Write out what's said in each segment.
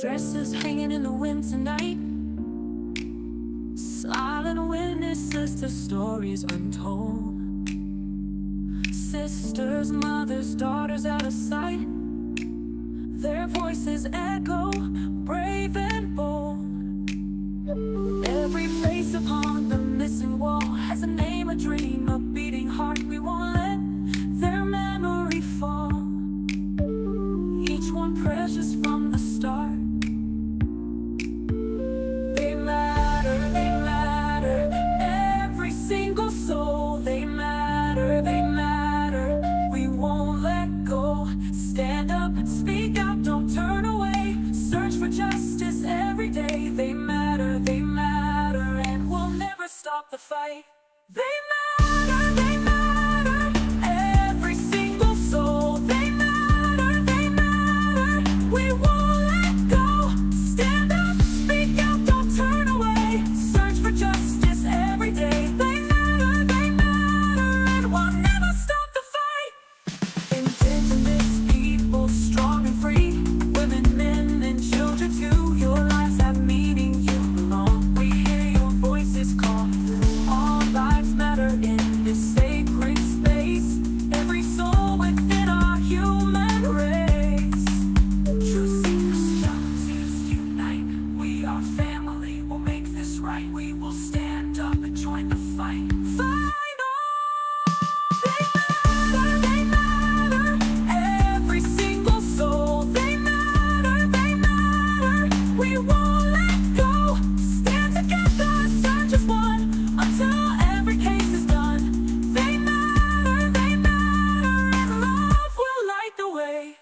Dresses hanging in the wind tonight, silent witnesses to stories untold. Sisters, mothers, daughters out of sight, their voices echo, brave and bold. Every face upon the missing wall has a name, a dream, a beating heart. We won't let their memory fall. Each one precious from the start. They matter, every single soul. They matter, we won't let go. Stand up and speak out, don't turn away. Search for justice every day. They matter, and we'll never stop the fight. They matter, every single soul. They matter, we won't let go. Stand up, speak out, don't turn away. Search for justice every day. They matter, and we'll never stop the fight. Indigenous people, strong and free, women, men, and children too. Your lives have meaning, you belong. We hear your voices call. All lives matter in this sacred space. Every soul within our human race. True seekers, Junkies, unite. We are family, we'll make this right. We will stand up and join the fight. Fight on! They matter, every single soul. They matter, we won't let go. Stand together, search as one, until every case is done. They matter, and love will light the way.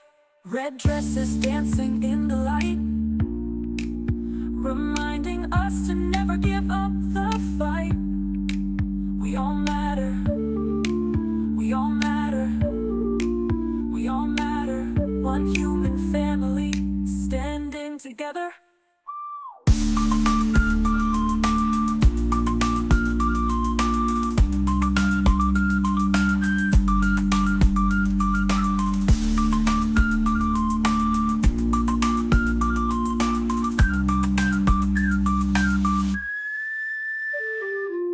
Red dresses dancing in the light, reminding us to never give up the fight. We all matter, we all matter, we all matter. One human family, standing together.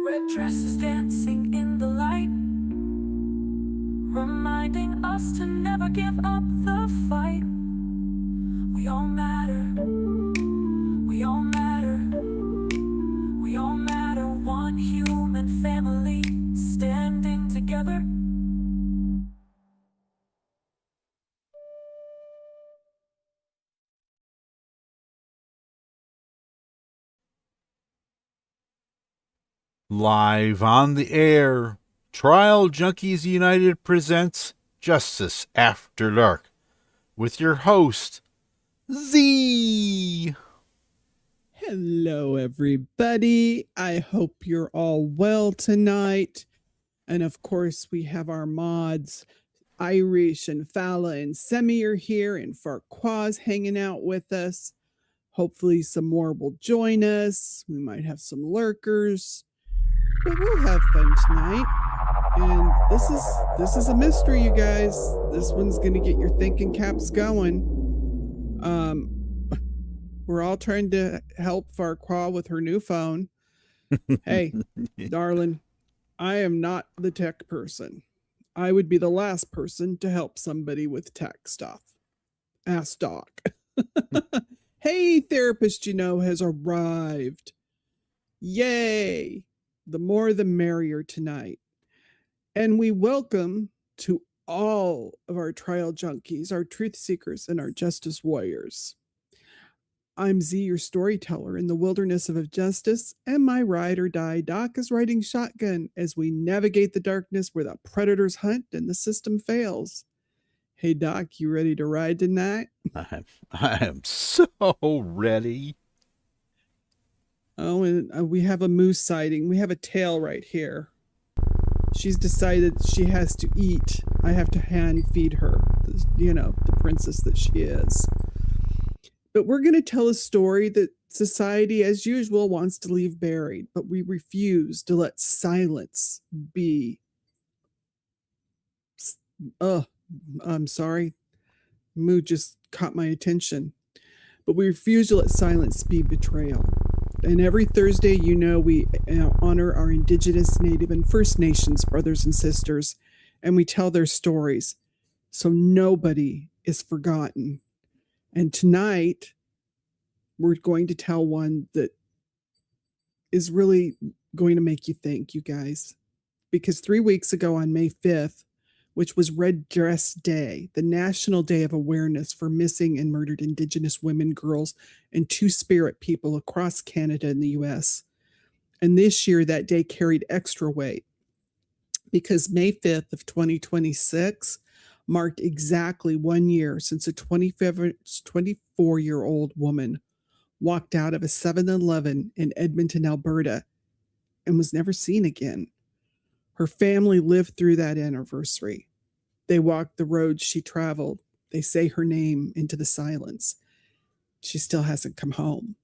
Red dresses dancing in the light, reminding us to never give up the fight. We all matter, we all matter, we all matter. One human family, standing together. Live on the air, Trial Junkies United presents Justice After Dark with your host, Z. Hello, everybody. I hope you're all well tonight. And of course, we have our mods, Irish and Fala and Semi are here, and Farquaad's hanging out with us. Hopefully, some more will join us. We might have some lurkers, but we'll have fun tonight. And this is a mystery, you guys. This one's gonna get your thinking caps going. We're all trying to help Farquaad with her new phone. Hey, darling, I am not the tech person. I would be the last person to help somebody with tech stuff. Ask Doc. Hey, therapist you know has arrived. Yay! The more the merrier tonight. And we welcome to all of our trial junkies, our truth seekers, and our justice warriors. I'm Z, your storyteller in the wilderness of justice, and my ride or die Doc is riding shotgun as we navigate the darkness where the predators hunt and the system fails. Hey Doc, you ready to ride tonight? I am so ready. Oh, and we have a moose sighting. We have a tail right here. She's decided she has to eat. I have to hand feed her, you know, the princess that she is. But we're going to tell a story that society, as usual, wants to leave buried, but we refuse to let silence be. I'm sorry. Mood just caught my attention. but we refuse to let silence be betrayal. And every Thursday, we honor our Indigenous, Native, and First Nations brothers and sisters, and we tell their stories so nobody is forgotten. And tonight, we're going to tell one that is really going to make you think, you guys. Because 3 weeks ago on May 5th, which was Red Dress Day, the National Day of Awareness for Missing and Murdered Indigenous Women, Girls, and Two-Spirit people across Canada and the U.S. And this year, that day carried extra weight because May 5th of 2026 marked exactly 1 year since a 24-year-old woman walked out of a 7-Eleven in Edmonton, Alberta, and was never seen again. Her family lived through that anniversary. They walked the road she traveled. They say her name into the silence. She still hasn't come home.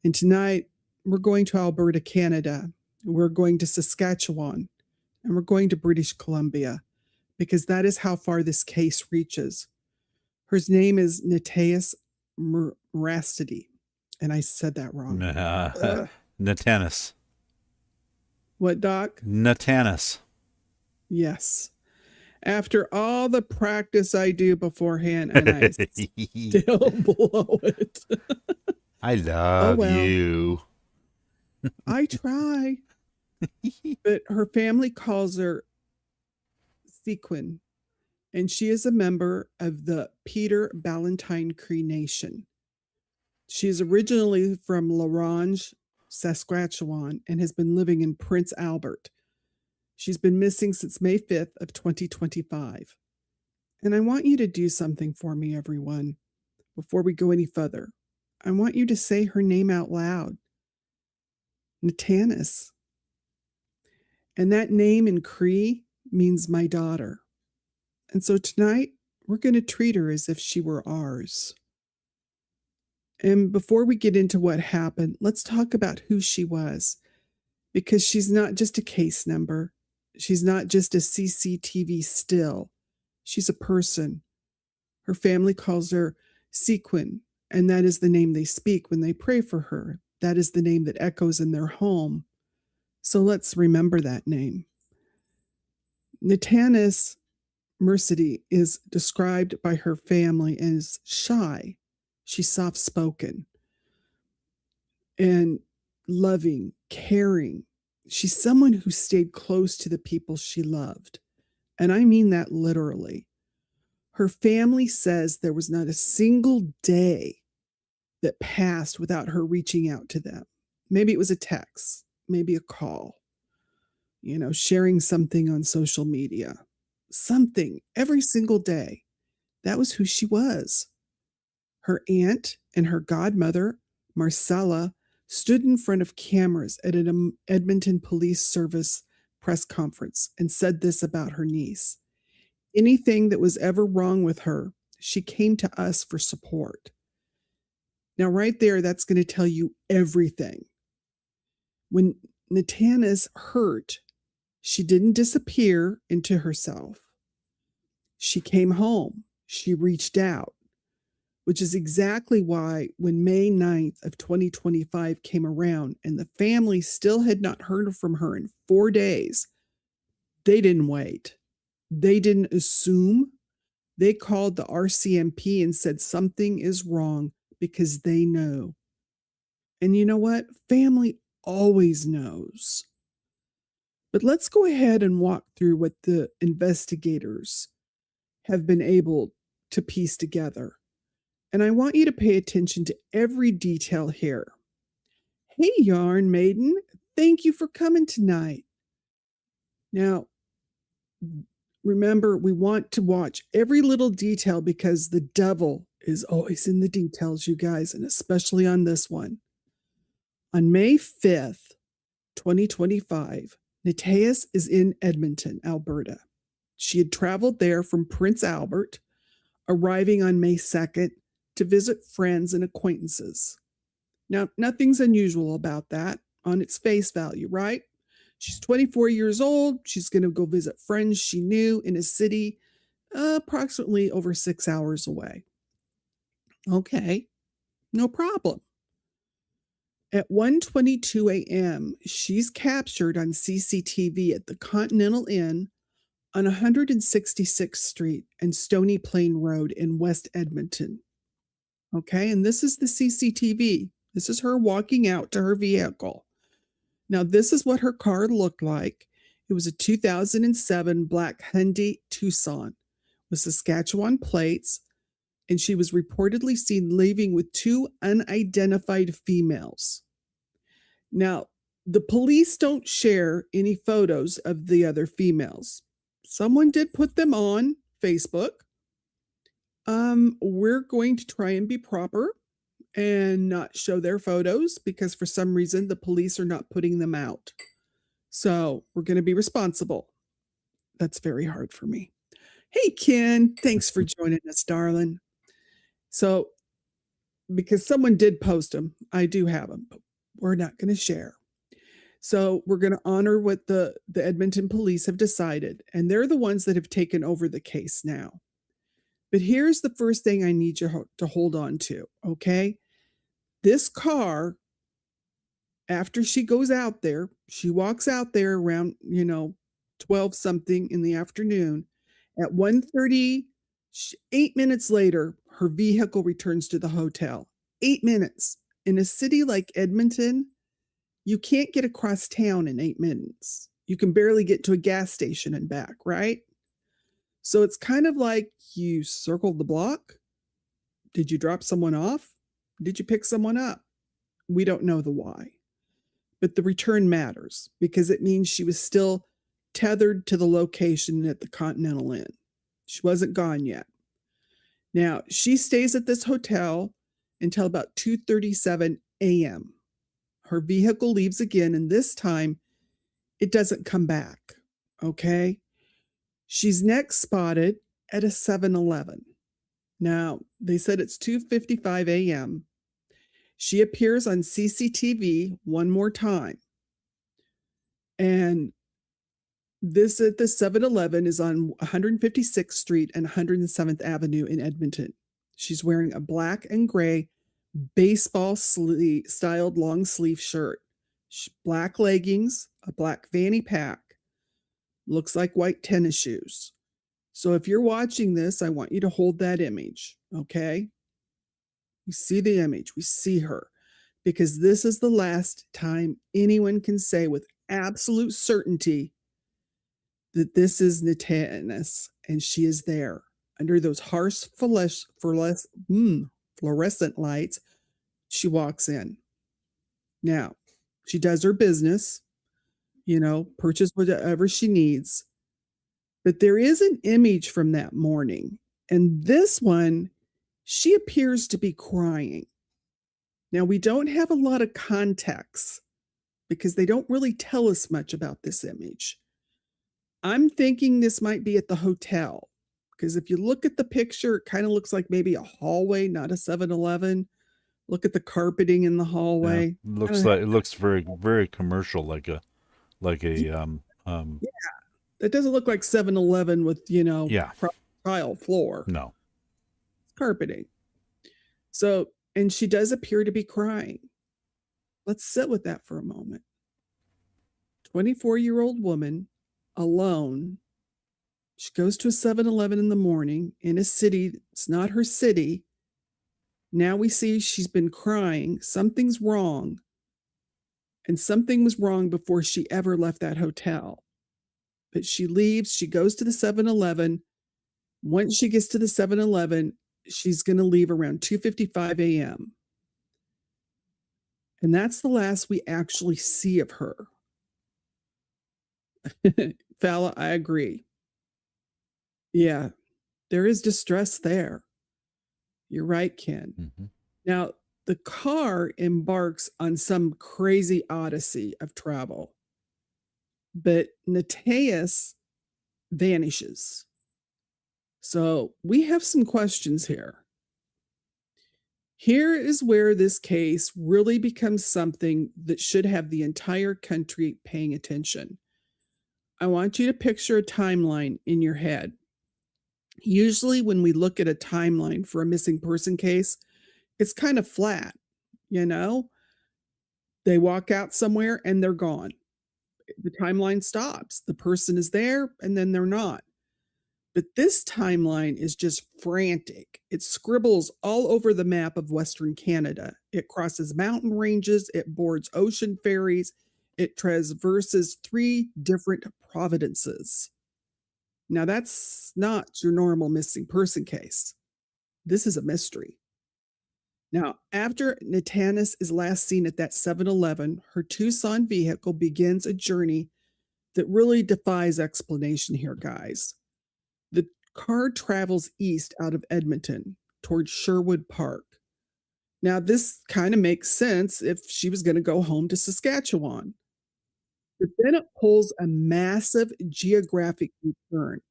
And tonight, we're going to Alberta, Canada. We're going to Saskatchewan. And we're going to British Columbia because that is how far this case reaches. Her name is Natanis Merasty. And I said that wrong. Natanis. What, Doc? Natanis. Yes. After all the practice I do beforehand, and I still blow it. I love well. you. I try. But her family calls her Sequin, and she is a member of the Peter Ballantyne Cree Nation. She is originally from Ronge, Saskatchewan, and has been living in Prince Albert. She's been missing since May 5th of 2025. And I want you to do something for me, everyone, before we go any further. I want you to say her name out loud. Natanis. And that name in Cree means my daughter. And so tonight, we're going to treat her as if she were ours. And before we get into what happened, let's talk about who she was. Because she's not just a case number. She's not just a CCTV still. She's a person. Her family calls her Sequin, and that is the name they speak when they pray for her. That is the name that echoes in their home. So let's remember that name. Natanis Merasty is described by her family as shy. She's soft-spoken and loving, caring. She's someone who stayed close to the people she loved. And I mean that literally. Her family says there was not a single day that passed without her reaching out to them. Maybe it was a text, maybe a call, sharing something on social media, something every single day. That was who she was. Her aunt and her godmother, Marcella, stood in front of cameras at an Edmonton Police Service press conference and said this about her niece. Anything that was ever wrong with her, she came to us for support. Now, right there, that's going to tell you everything. When Natanis hurt, she didn't disappear into herself. She came home. She reached out, which is exactly why when May 9th of 2025 came around and the family still had not heard from her in 4 days, they didn't wait. They didn't assume. They called the RCMP and said something is wrong because they know. And you know what? Family always knows. But let's go ahead and walk through what the investigators have been able to piece together. And I want you to pay attention to every detail here. Hey, Yarn Maiden, thank you for coming tonight. Now, remember, we want to watch every little detail because the devil is always in the details, you guys, and especially on this one. On May 5th, 2025, Natanis is in Edmonton, Alberta. She had traveled there from Prince Albert, arriving on May 2nd to visit friends and acquaintances. Now, nothing's unusual about that on its face value, right? She's 24 years old. She's going to go visit friends she knew in a city approximately over 6 hours away. Okay, No problem. At 1:22 a.m., she's captured on CCTV at the Continental Inn on 166th Street and Stony Plain Road in West Edmonton. Okay, and this is the CCTV. This is her walking out to her vehicle. Now, this is what her car looked like. It was a 2007 black Hyundai Tucson with Saskatchewan plates, and she was reportedly seen leaving with two unidentified females. Now, the police don't share any photos of the other females. Someone did put them on Facebook. We're going to try and be proper and not show their photos because for some reason the police are not putting them out. So we're going to be responsible. That's very hard for me. Hey, Ken, thanks for joining us, darling. So, because someone did post them, I do have them, but we're not going to share. So we're going to honor what the Edmonton police have decided, and they're the ones that have taken over the case now. But here's the first thing I need you to hold on to, okay? This car, after she goes out there, she walks out there around, 12 something in the afternoon. At 1:30, 8 minutes later, her vehicle returns to the hotel. 8 minutes. In a city like Edmonton, you can't get across town in 8 minutes. You can barely get to a gas station and back, right? So it's kind of like you circled the block. Did you drop someone off? Did you pick someone up? We don't know the why. But the return matters because it means she was still tethered to the location at the Continental Inn. She wasn't gone yet. Now, she stays at this hotel until about 2:37 a.m. Her vehicle leaves again, and this time it doesn't come back, okay? She's next spotted at a 7-Eleven. Now, they said it's 2:55 a.m. She appears on CCTV one more time. And this at the 7-Eleven is on 156th Street and 107th Avenue in Edmonton. She's wearing a black and gray baseball styled long sleeve shirt, black leggings, a black fanny pack, looks like white tennis shoes. So if you're watching this, I want you to hold that image, okay? We see the image, we see her, because this is the last time anyone can say with absolute certainty that this is Natanis, and she is there under those harsh fluorescent lights. She walks in. Now, she does her business, purchase whatever she needs. But there is an image from that morning, and this one, she appears to be crying. Now, we don't have a lot of context because they don't really tell us much about this image. I'm thinking this might be at the hotel because if you look at the picture, it kind of looks like maybe a hallway, not a 7-Eleven. Look at the carpeting in the hallway. Yeah, it looks very, very commercial, like a Yeah, that doesn't look like 7-Eleven with, tile floor. No. Carpeting. So, and she does appear to be crying. Let's sit with that for a moment. 24-year-old woman, alone. She goes to a 7-Eleven in the morning in a city. It's not her city. Now we see she's been crying. Something's wrong. And something was wrong before she ever left that hotel. But she leaves. She goes to the 7-Eleven. Once she gets to the 7-Eleven, she's going to leave around 2:55 a.m. And that's the last we actually see of her. Fala, I agree. Yeah, there is distress there. You're right, Ken. Mm-hmm. Now, the car embarks on some crazy odyssey of travel, but Natanis vanishes. So we have some questions here. Here is where this case really becomes something that should have the entire country paying attention. I want you to picture a timeline in your head. Usually when we look at a timeline for a missing person case, It's kind of flat, you know? They walk out somewhere and they're gone. The timeline stops. The person is there and then they're not. But this timeline is just frantic. It scribbles all over the map of Western Canada. It crosses mountain ranges, it boards ocean ferries, it traverses 3 different provinces. Now, that's not your normal missing person case. This is a mystery. Now, after Natanis is last seen at that 7-Eleven, her Tucson vehicle begins a journey that really defies explanation here, guys. The car travels east out of Edmonton towards Sherwood Park. Now, this kind of makes sense if she was going to go home to Saskatchewan. But then it pulls a massive geographic U-turn.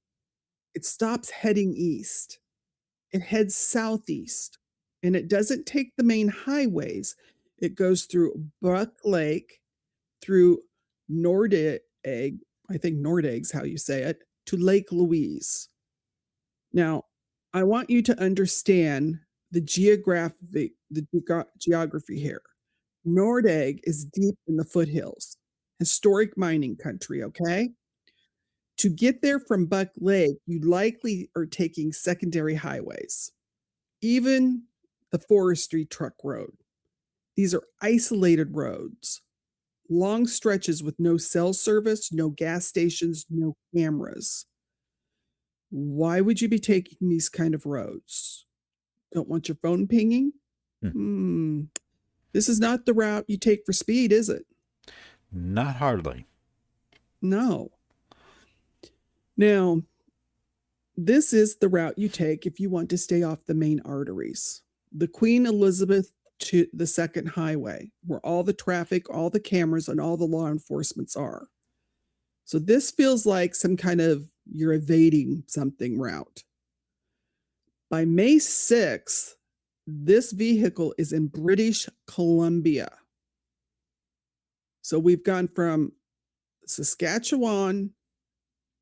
It stops heading east. It heads southeast. And it doesn't take the main highways. It goes through Buck Lake, through Nordegg, I think Nordegg's how you say it, to Lake Louise. Now, I want you to understand the geography here. Nordegg is deep in the foothills, historic mining country, okay? To get there from Buck Lake, you likely are taking secondary highways, even the forestry truck road. These are isolated roads, long stretches with no cell service, no gas stations, no cameras. Why would you be taking these kind of roads? Don't want your phone pinging? This is not the route you take for speed, is it? Not hardly. No. Now, this is the route you take if you want to stay off the main arteries. The Queen Elizabeth II Highway, where all the traffic, all the cameras, and all the law enforcements are. So this feels like some kind of you're evading something route. By May 6th, this vehicle is in British Columbia. So we've gone from Saskatchewan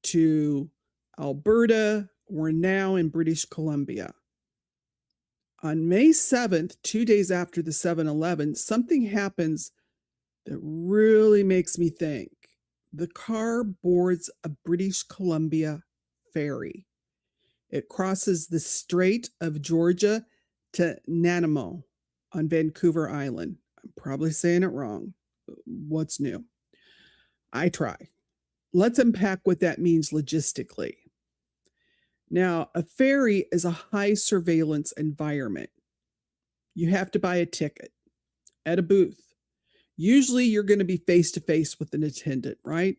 to Alberta. We're now in British Columbia. On May 7th, 2 days after the 7-Eleven, something happens that really makes me think. The car boards a British Columbia ferry. It crosses the Strait of Georgia to Nanaimo on Vancouver Island. I'm probably saying it wrong. What's new? I try. Let's unpack what that means logistically. Now, a ferry is a high surveillance environment. You have to buy a ticket at a booth. Usually you're going to be face to face with an attendant, right?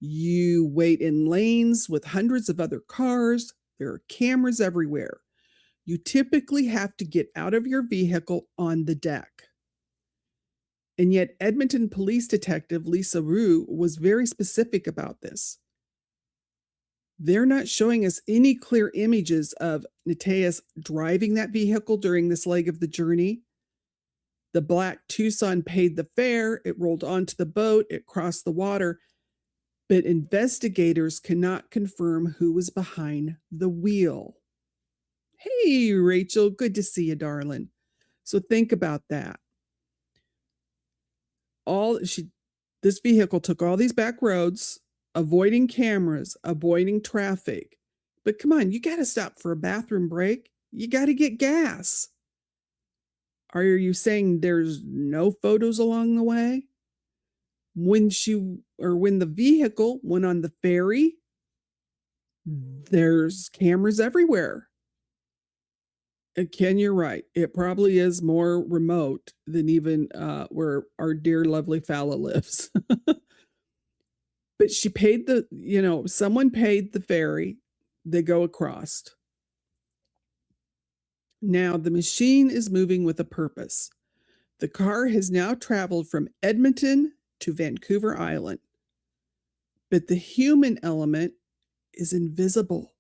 You wait in lanes with hundreds of other cars. There are cameras everywhere. You typically have to get out of your vehicle on the deck. And yet Edmonton Police Detective Lisa Rue was very specific about this. They're not showing us any clear images of Natanis driving that vehicle during this leg of the journey. The black Tucson paid the fare, it rolled onto the boat, it crossed the water, but investigators cannot confirm who was behind the wheel. Hey, Rachel, good to see you, darling. So think about that. This vehicle took all these back roads, avoiding cameras, avoiding traffic. But come on, you got to stop for a bathroom break. You got to get gas. Are you saying there's no photos along the way? When the vehicle went on the ferry, there's cameras everywhere. And Ken, you're right. It probably is more remote than even where our dear lovely Fala lives. But she paid someone paid the ferry. They go across. Now the machine is moving with a purpose. The car has now traveled from Edmonton to Vancouver Island. But the human element is invisible.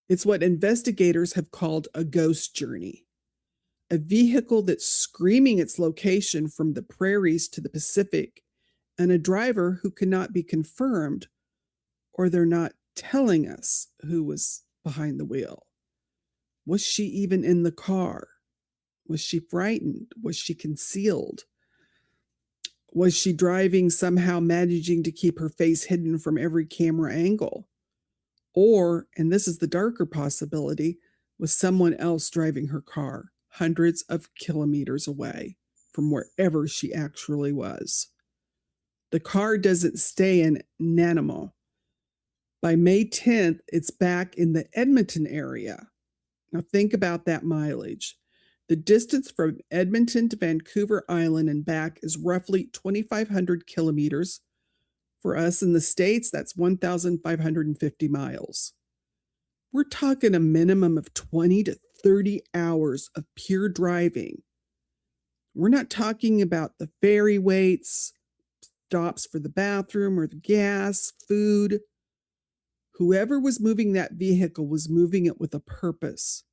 It's what investigators have called a ghost journey, a vehicle that's screaming its location from the prairies to the Pacific, and a driver who cannot be confirmed, or they're not telling us who was behind the wheel. Was she even in the car? Was she frightened? Was she concealed? Was she driving somehow managing to keep her face hidden from every camera angle? Or, and this is the darker possibility, was someone else driving her car hundreds of kilometers away from wherever she actually was? The car doesn't stay in Nanaimo. By May 10th, it's back in the Edmonton area. Now think about that mileage. The distance from Edmonton to Vancouver Island and back is roughly 2,500 kilometers. For us in the States, that's 1,550 miles. We're talking a minimum of 20 to 30 hours of pure driving. We're not talking about the ferry waits, stops for the bathroom or the gas, food. Whoever was moving that vehicle was moving it with a purpose.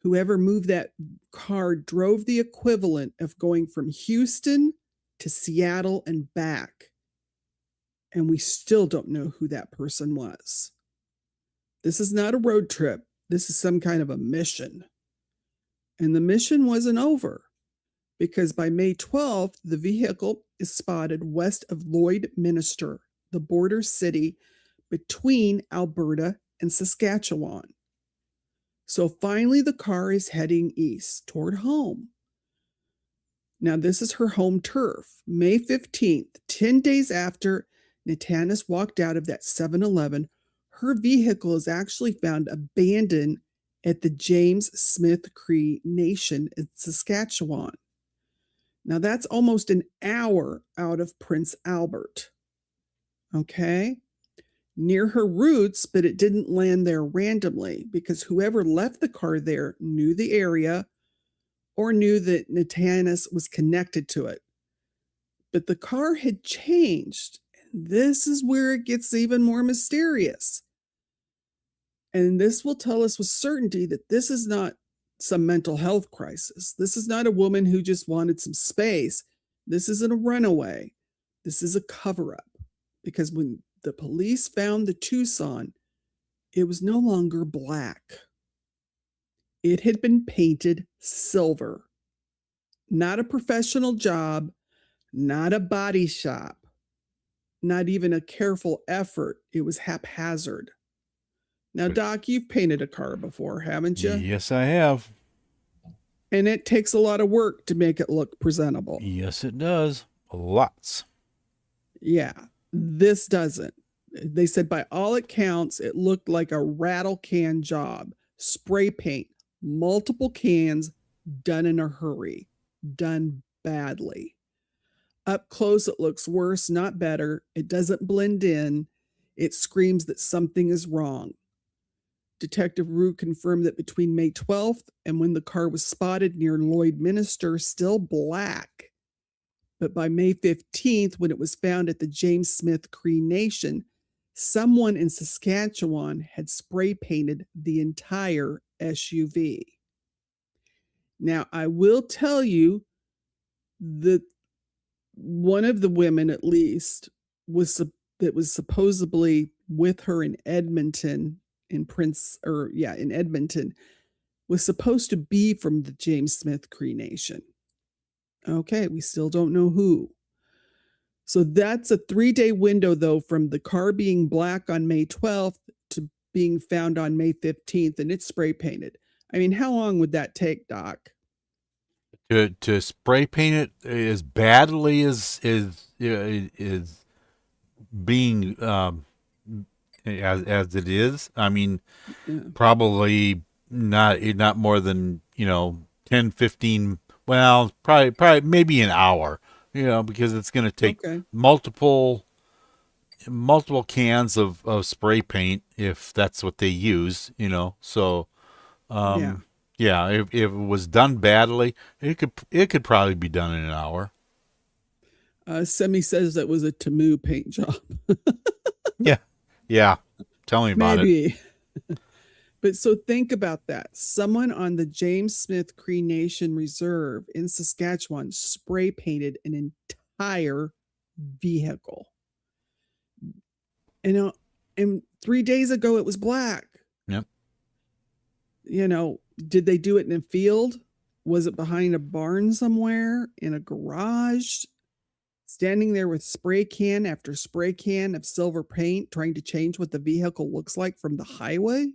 Whoever moved that car drove the equivalent of going from Houston to Seattle and back. And we still don't know who that person was. This is not a road trip. This is some kind of a mission. And the mission wasn't over, because by May 12th, the vehicle is spotted west of Lloydminster, the border city between Alberta and Saskatchewan. So finally, the car is heading east toward home. Now, this is her home turf. May 15th, 10 days after Natanis walked out of that 7-Eleven, her vehicle is actually found abandoned at the James Smith Cree Nation in Saskatchewan. Now, that's almost an hour out of Prince Albert. Okay? Near her roots, but it didn't land there randomly, because whoever left the car there knew the area or knew that Natanis was connected to it. But the car had changed. This is where it gets even more mysterious. And this will tell us with certainty that this is not some mental health crisis. This is not a woman who just wanted some space. This isn't a runaway. This is a cover-up. Because when the police found the Tucson, it was no longer black. It had been painted silver. Not a professional job, not a body shop, not even a careful effort. It was haphazard. Now, Doc, you've painted a car before, haven't you? Yes, I have. And it takes a lot of work to make it look presentable. Yes, it does. Lots. Yeah, this doesn't. They said by all accounts, it looked like a rattle can job. Spray paint, multiple cans, done in a hurry, done badly. Up close, it looks worse, not better. It doesn't blend in. It screams that something is wrong. Detective Rue confirmed that between May 12th and when the car was spotted near Lloydminster, still black. But by May 15th, when it was found at the James Smith Cree Nation, someone in Saskatchewan had spray painted the entire SUV. Now, I will tell you that one of the women, at least, that was supposedly with her in Edmonton, in Edmonton, was supposed to be from the James Smith Cree Nation. Okay, we still don't know who. So that's a 3-day window, though, from the car being black on May 12th to being found on May 15th, and it's spray painted. I mean, how long would that take, Doc? To spray paint it as badly as being as it is. I mean, probably not more than 10, 15. Well, probably maybe an hour. Because it's going to take multiple cans of spray paint if that's what they use. So if it was done badly, it could probably be done in an hour. Semi says that was a Tamu paint job. Yeah. Tell me about it. But so think about that. Someone on the James Smith Cree Nation Reserve in Saskatchewan spray painted an entire vehicle. And 3 days ago it was black. Yep. Did they do it in a field? Was it behind a barn somewhere, in a garage, standing there with spray can after spray can of silver paint, trying to change what the vehicle looks like from the highway?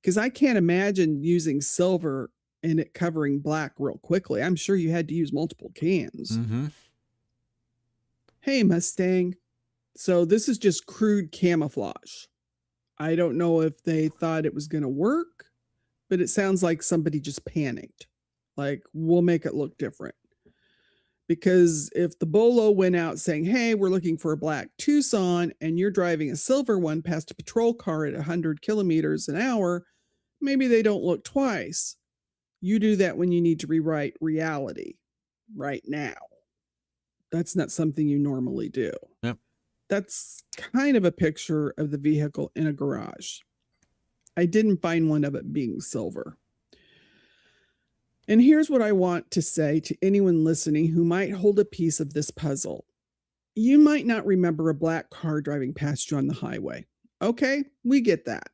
Because I can't imagine using silver and it covering black real quickly. I'm sure you had to use multiple cans. Mm-hmm. Hey, Mustang. So this is just crude camouflage. I don't know if they thought it was going to work, but it sounds like somebody just panicked. Like, we'll make it look different. Because if the Bolo went out saying, hey, we're looking for a black Tucson, and you're driving a silver one past a patrol car at 100 kilometers an hour, maybe they don't look twice. You do that when you need to rewrite reality right now. That's not something you normally do. Yep. That's kind of a picture of the vehicle in a garage. I didn't find one of it being silver. And here's what I want to say to anyone listening who might hold a piece of this puzzle. You might not remember a black car driving past you on the highway. Okay, we get that.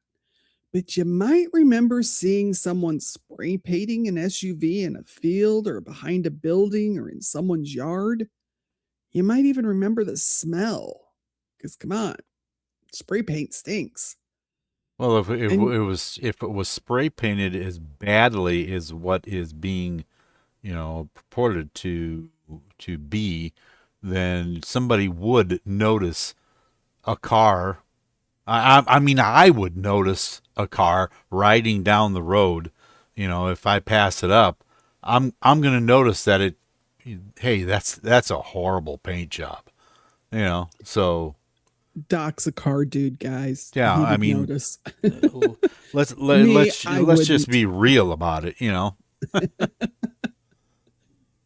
But you might remember seeing someone spray painting an SUV in a field or behind a building or in someone's yard. You might even remember the smell. Because come on, spray paint stinks. Well, if it was spray painted as badly as what is being, purported to be, then somebody would notice a car. I mean, I would notice a car riding down the road. If I pass it up, I'm gonna notice that it. Hey, that's a horrible paint job. So. Doc's a car dude, guys. Yeah, I mean, notice. let's just be real about it,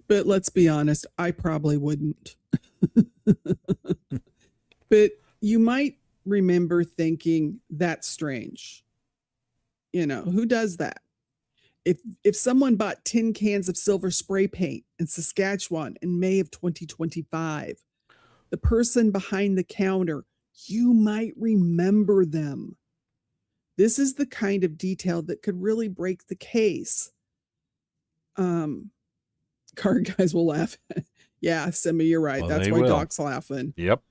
But let's be honest, I probably wouldn't. But you might remember thinking that's strange. Who does that? If someone bought 10 cans of silver spray paint in Saskatchewan in May of 2025, the person behind the counter, you might remember them. This is the kind of detail that could really break the case. Car guys will laugh. Yeah, Simi, you're right. Well, that's why Doc's laughing. Yep.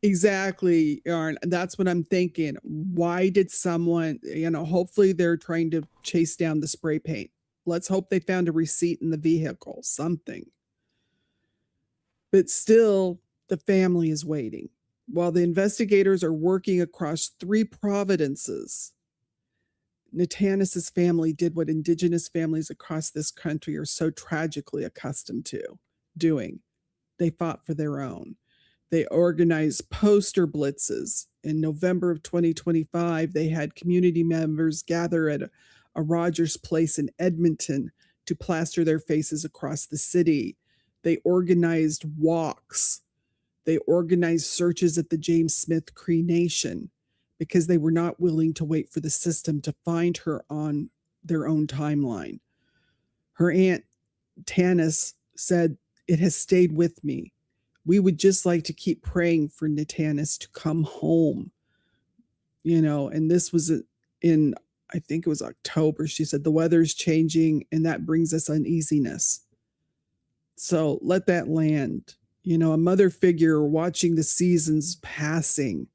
Exactly, Yarn. That's what I'm thinking. Why did someone, hopefully they're trying to chase down the spray paint. Let's hope they found a receipt in the vehicle, something. But still, the family is waiting. While the investigators are working across 3 provinces, Natanis's family did what Indigenous families across this country are so tragically accustomed to doing. They fought for their own. They organized poster blitzes. In November of 2025, they had community members gather at a Rogers Place in Edmonton to plaster their faces across the city. They organized walks. They organized searches at the James Smith Cree Nation because they were not willing to wait for the system to find her on their own timeline. Her aunt, Tanis, said, "It has stayed with me. We would just like to keep praying for Natanis to come home." And this was in, I think it was October. She said, the weather's changing and that brings us uneasiness. So let that land. A mother figure watching the seasons passing,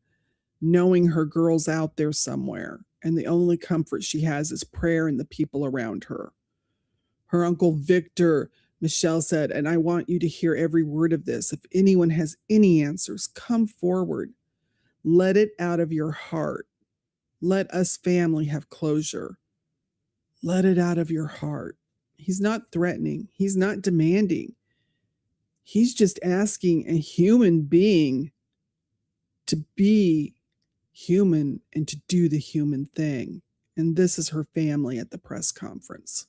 knowing her girl's out there somewhere, and the only comfort she has is prayer and the people around her. Her uncle Victor, Michelle said, and I want you to hear every word of this. If anyone has any answers, come forward. Let it out of your heart. Let us family have closure. Let it out of your heart. He's not threatening. He's not demanding. He's just asking a human being to be human and to do the human thing. And this is her family at the press conference.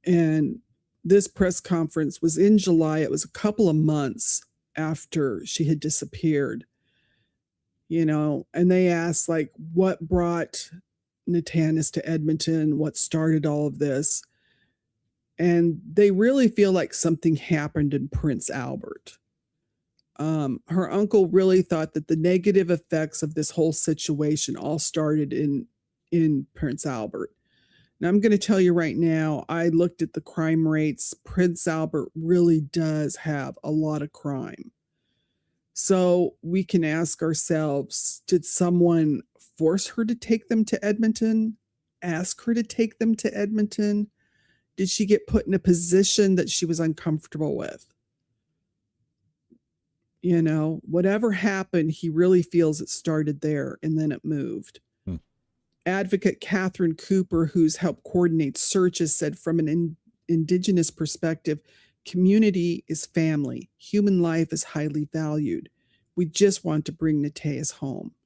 And this press conference was in July. It was a couple of months after she had disappeared. And they asked, what brought Natanis to Edmonton? What started all of this? And they really feel like something happened in Prince Albert. Her uncle really thought that the negative effects of this whole situation all started in Prince Albert. Now, I'm going to tell you right now, I looked at the crime rates. Prince Albert really does have a lot of crime. So we can ask ourselves, did someone force her to take them to Edmonton? Ask her to take them to Edmonton? Did she get put in a position that she was uncomfortable with? You know, whatever happened, he really feels it started there and then it moved. Advocate Catherine Cooper, who's helped coordinate searches, said from an Indigenous perspective, community is family. Human life is highly valued. We just want to bring Natanis home.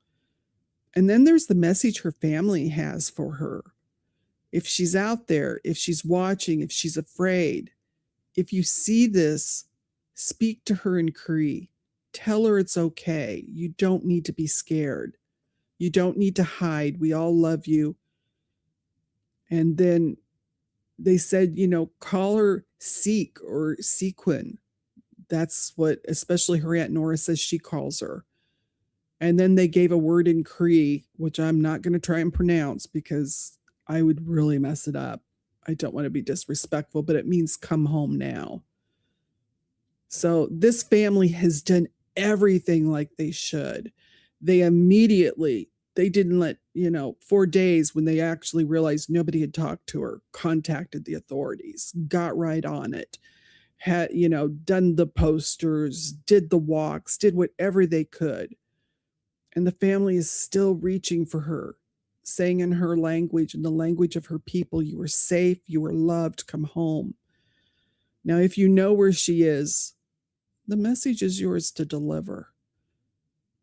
And then there's the message her family has for her. If she's out there, if she's watching, if she's afraid, if you see this, speak to her in Cree. Tell her it's okay. You don't need to be scared. You don't need to hide. We all love you. And then they said, you know, call her Seek or Sequin. That's what, especially her Aunt Nora says she calls her. And then they gave a word in Cree, which I'm not going to try and pronounce because I would really mess it up. I don't want to be disrespectful, but it means come home now. So this family has done everything like they should. They immediately, they didn't let, 4 days when they actually realized nobody had talked to her, contacted the authorities, got right on it, had, done the posters, did the walks, did whatever they could. And the family is still reaching for her, saying in her language, in the language of her people, you are safe, you are loved, come home. Now, if you know where she is, the message is yours to deliver.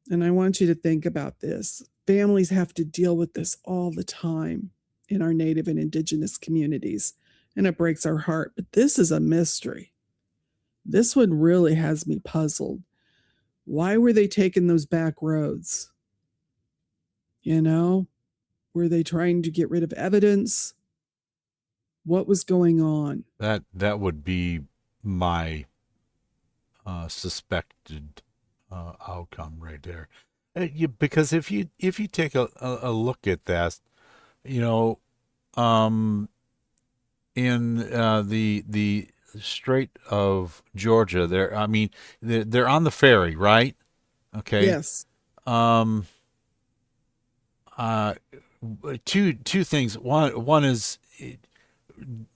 And I want you to think about this. Families have to deal with this all the time in our Native and Indigenous communities, and it breaks our heart. But this is a mystery. This one really has me puzzled. Why were they taking those back roads? Were they trying to get rid of evidence? What was going on? That would be my suspected outcome right there. Because if you take a look at that, in the Strait of Georgia, they're on the ferry, right? Okay. Yes. Two things. One is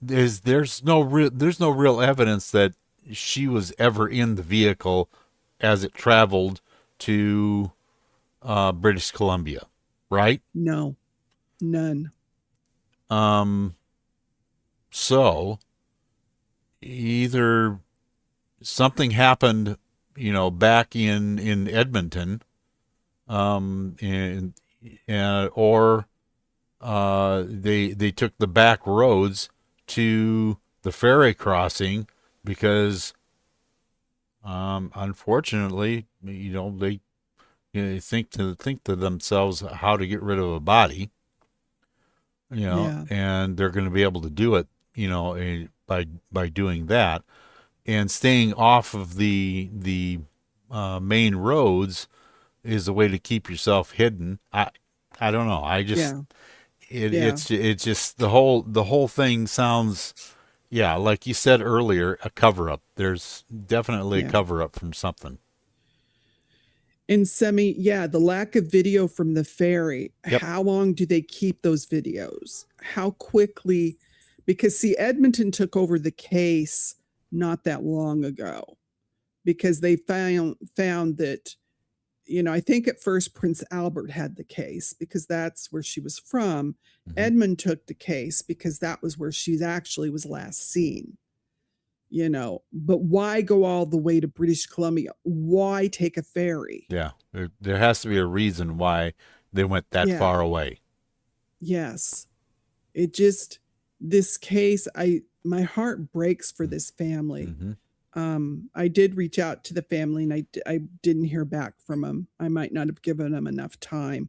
there's no real evidence that she was ever in the vehicle as it traveled to British Columbia, right? No, none. So either something happened, back in Edmonton, or they took the back roads to the ferry crossing because unfortunately, they think to themselves how to get rid of a body, Yeah. and they're going to be able to do it, by doing that, and staying off of the main roads is a way to keep yourself hidden. I don't know. I just it's just the whole thing sounds, like you said earlier, a cover up. There's definitely a cover up from something. And the lack of video from the ferry. Yep. How long do they keep those videos? How quickly? Because see, Edmonton took over the case not that long ago because they found that, I think at first Prince Albert had the case because that's where she was from. Mm-hmm. Edmund took the case because that was where she actually was last seen. But why go all the way to British Columbia? Why take a ferry? Yeah, there has to be a reason why they went that far away. Yes. This case, my heart breaks for this family. Mm-hmm. I did reach out to the family and I didn't hear back from them. I might not have given them enough time,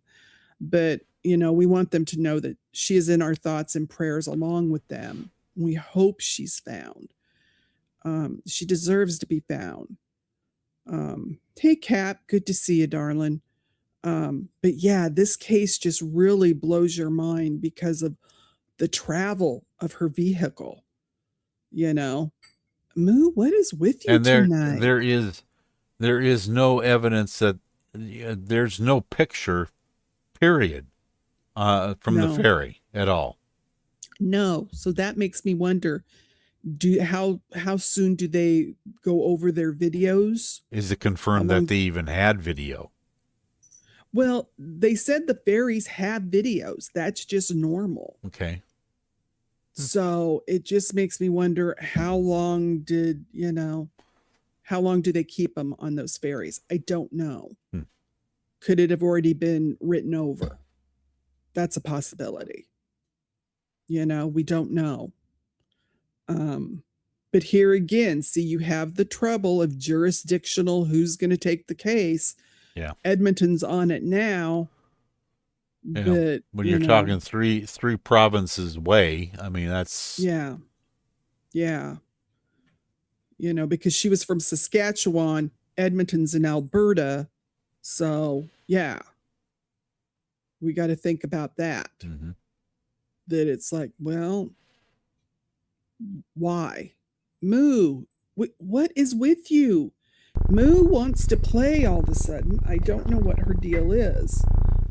but we want them to know that she is in our thoughts and prayers along with them. We hope she's found. She deserves to be found. Hey, Cap, good to see you, darling. But yeah, this case just really blows your mind because of the travel of her vehicle. Moo, what is with you And tonight? there is no evidence that there's no picture, period, from the ferry at all. No. So that makes me wonder, how soon do they go over their videos? Is it confirmed that they even had video? Well, they said the ferries have videos. That's just normal. Okay. So it just makes me wonder, how long do they keep them on those ferries? I don't know. Could it have already been written over? That's a possibility. We don't know. But here again, see, you have the trouble of jurisdictional, who's going to take the case. Yeah. Edmonton's on it now. But when you're talking three provinces away, I mean, that's yeah. Because she was from Saskatchewan, Edmonton's in Alberta, so yeah, we got to think about that. That it's like, well, why? Moo, what is with you? Moo wants to play all of a sudden. I don't know what her deal is.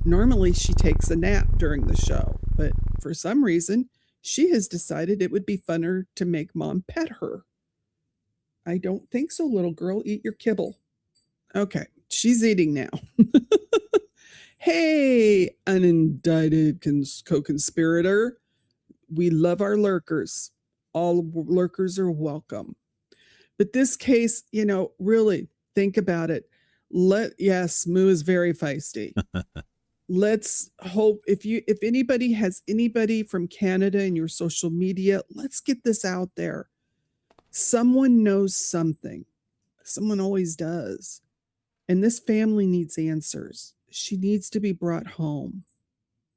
Normally she takes a nap during the show, but for some reason she has decided it would be funner to make Mom pet her. I don't think so, little girl. Eat your kibble. Okay, she's eating now. Hey, unindicted co-conspirator. We love our lurkers. All lurkers are welcome. But this case, really think about it. Yes, Moo is very feisty. Let's hope if anybody has anybody from Canada in your social media, let's get this out there. Someone knows something. Someone always does. And this family needs answers. She needs to be brought home.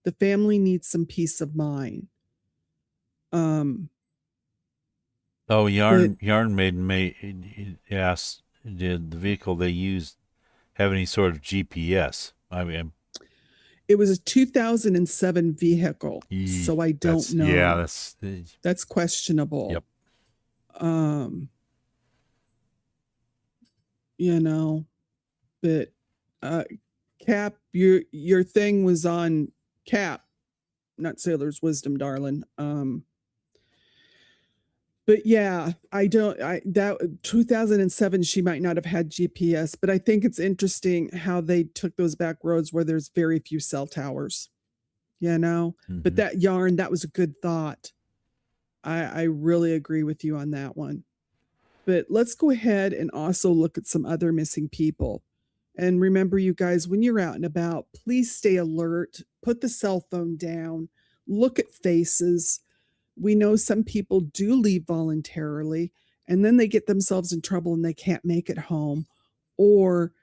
The family needs some peace of mind. Yarn Maiden asked, did the vehicle they used have any sort of GPS? I mean, it was a 2007 vehicle, so I don't know. Yeah, that's questionable. Yep. But Cap, your thing was on Cap, not Sailor's Wisdom, darling. But yeah, that 2007, she might not have had GPS, but I think it's interesting how they took those back roads where there's very few cell towers, but that Yarn, that was a good thought. I really agree with you on that one. But let's go ahead and also look at some other missing people. And remember, you guys, when you're out and about, please stay alert, put the cell phone down, look at faces. We know some people do leave voluntarily and then they get themselves in trouble and they can't make it home. Or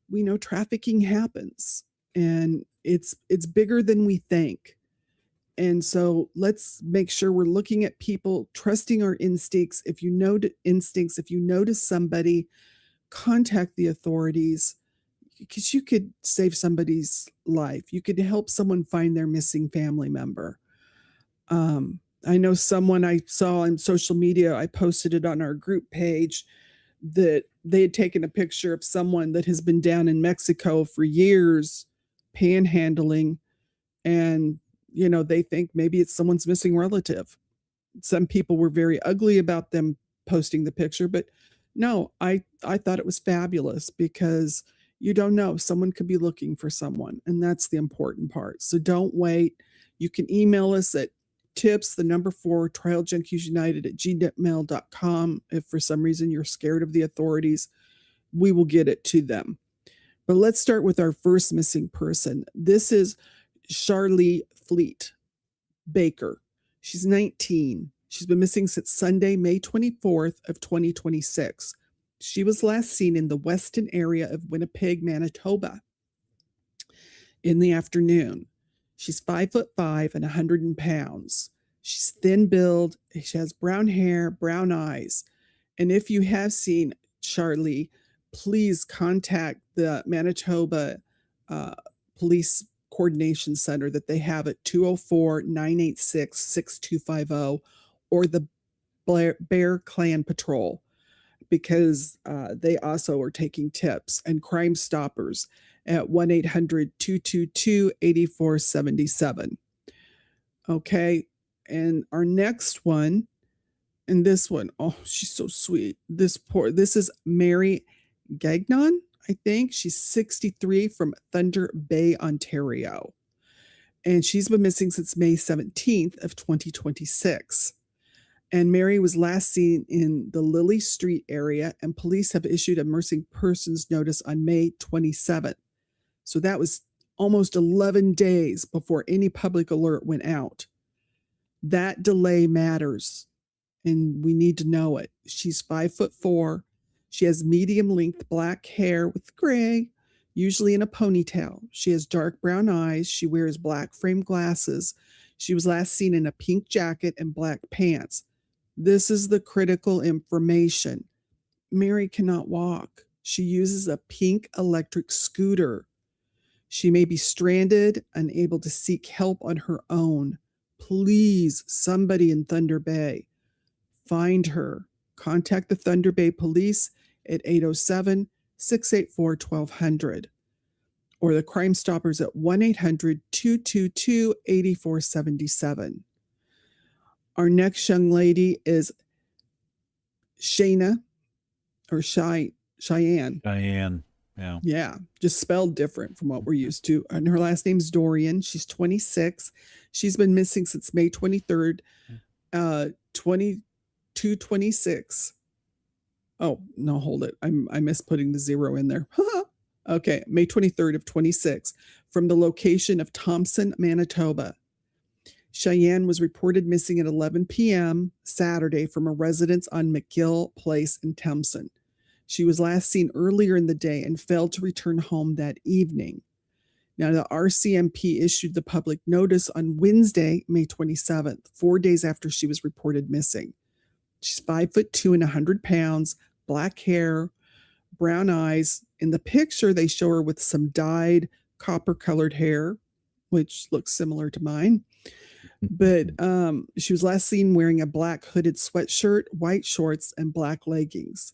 we know trafficking happens and it's bigger than we think. And so let's make sure we're looking at people, trusting our instincts. If you notice somebody, contact the authorities, because you could save somebody's life. You could help someone find their missing family member. I know someone I saw on social media, I posted it on our group page, that they had taken a picture of someone that has been down in Mexico for years, panhandling, and they think maybe it's someone's missing relative. Some people were very ugly about them posting the picture, but no, I thought it was fabulous, because you don't know, someone could be looking for someone, and that's the important part. So don't wait. You can email us at tips4trialjunkiesunited@gmail.com. If for some reason you're scared of the authorities, we will get it to them. But let's start with our first missing person. This is Charlie Fleet Baker. She's 19. She's been missing since Sunday, May 24th of 2026. She was last seen in the western area of Winnipeg, Manitoba in the afternoon. She's 5'5" and 100 pounds. She's thin build. She has brown hair, brown eyes. And if you have seen Charlie, please contact the Manitoba Police coordination center that they have at 204-986-6250 or the Bear Clan Patrol, because they also are taking tips, and Crime Stoppers at 1-800-222-8477. Okay. And our next one, and this one, oh, she's so sweet. This is Mary Gagnon, I think. She's 63 from Thunder Bay, Ontario. And she's been missing since May 17th of 2026. And Mary was last seen in the Lily Street area, and police have issued a missing persons notice on May 27th. So that was almost 11 days before any public alert went out. That delay matters, and we need to know it. She's 5'4". She has medium length black hair with gray, usually in a ponytail. She has dark brown eyes. She wears black framed glasses. She was last seen in a pink jacket and black pants. This is the critical information. Mary cannot walk. She uses a pink electric scooter. She may be stranded, unable to seek help on her own. Please, somebody in Thunder Bay, find her. Contact the Thunder Bay Police at 807-684-1200 or the Crime Stoppers at 1-800-222-8477. Our next young lady is Shayna, or Cheyenne. Cheyenne. Yeah. Yeah, just spelled different from what we're used to. And her last name's Dorian. She's 26. She's been missing since May 23rd, 2226. Oh, no, hold it. I missed putting the 0 in there. Okay, May 23rd of 26 from the location of Thompson, Manitoba. Cheyenne was reported missing at 11 p.m. Saturday from a residence on McGill Place in Thompson. She was last seen earlier in the day and failed to return home that evening. Now, the RCMP issued the public notice on Wednesday, May 27th, 4 days after she was reported missing. She's 5'2" and 100 pounds, black hair, brown eyes. In the picture, they show her with some dyed copper-colored hair, which looks similar to mine. But she was last seen wearing a black hooded sweatshirt, white shorts, and black leggings.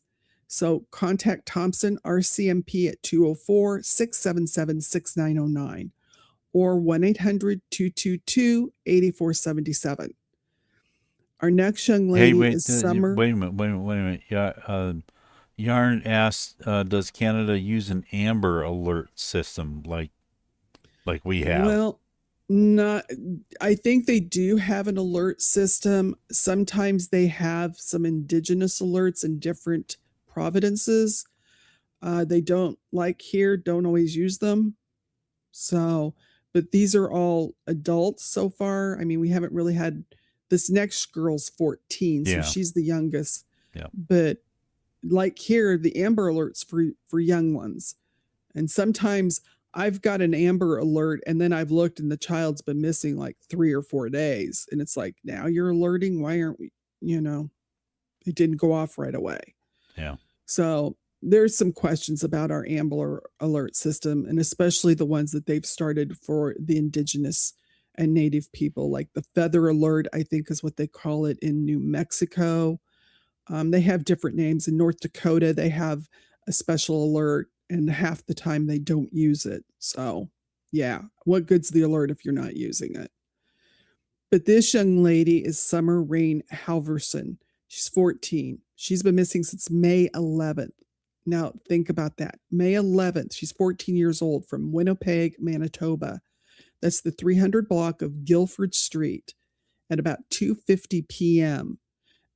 So contact Thompson RCMP at 204-677-6909 or 1-800-222-8477. Our next young lady is Summer. Wait a minute. Yeah, Yarn asked, does Canada use an Amber Alert system like we have? Well, I think they do have an alert system. Sometimes they have some Indigenous alerts in different provinces. They don't always use them. So, but these are all adults so far. I mean, we haven't really had this next girl's 14, so she's the youngest. Yeah. But like here, the Amber Alert's for young ones. And sometimes I've got an Amber Alert and then I've looked and the child's been missing like 3 or 4 days. And it's like, now you're alerting? Why aren't we, it didn't go off right away. Yeah. So there's some questions about our Amber Alert system, and especially the ones that they've started for the Indigenous and Native people, like the Feather Alert, I think is what they call it in New Mexico. They have different names. In North Dakota, they have a special alert, and half the time they don't use it. So yeah, what good's the alert if you're not using it? But this young lady is Summer Rain Halverson. She's 14. She's been missing since May 11th. Now think about that. May 11th, she's 14 years old, from Winnipeg, Manitoba. That's the 300 block of Guilford Street at about 2:50 p.m.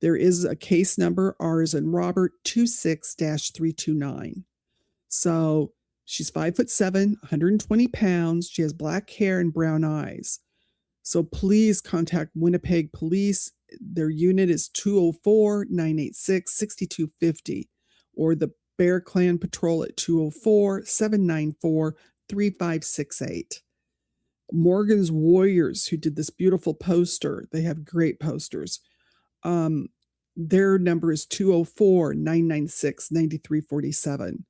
There is a case number, R's and Robert 26-329. So she's 5'7", 120 pounds. She has black hair and brown eyes. So please contact Winnipeg Police. Their unit is 204-986-6250 or the Bear Clan Patrol at 204-794-3568. Morgan's Warriors, who did this beautiful poster, they have great posters. Their number is 204-996-9347.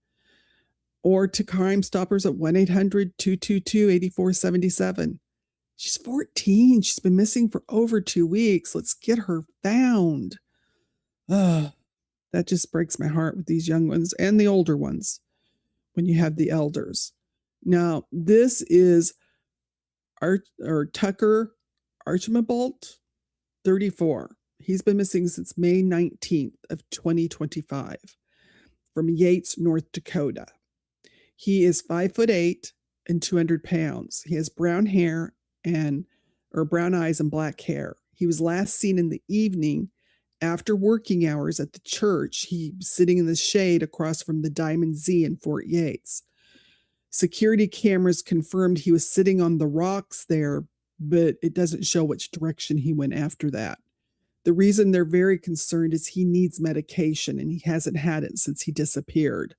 or to Crime Stoppers at 1-800-222-8477. She's 14. She's been missing for over 2 weeks. Let's get her found. That just breaks my heart with these young ones and the older ones when you have the elders. Now, this is Tucker Archibald, 34. He's been missing since May 19th of 2025 from Yates, North Dakota. He is 5'8" and 200 pounds. He has brown hair or brown eyes and black hair. He was last seen in the evening after working hours at the church. He was sitting in the shade across from the Diamond Z in Fort Yates. Security cameras confirmed he was sitting on the rocks there, but it doesn't show which direction he went after that. The reason they're very concerned is he needs medication and he hasn't had it since he disappeared.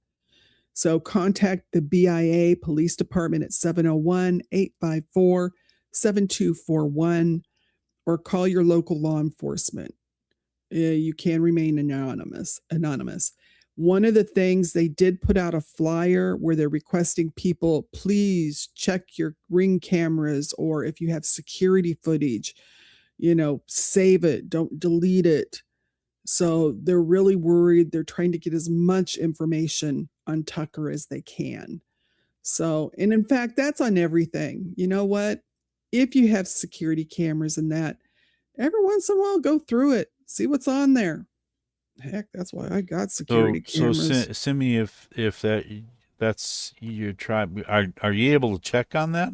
So contact the BIA Police Department at 701-854-7241 or call your local law enforcement. You can remain anonymous. One of the things, they did put out a flyer where they're requesting people, please check your Ring cameras, or if you have security footage, save it, don't delete it. So they're really worried. They're trying to get as much information on Tucker as they can. So, and in fact, that's on everything. You know what? If you have security cameras and that, every once in a while, go through it, see what's on there. Heck, that's why I got security cameras. So, Simi, if that's your tribe, are you able to check on that?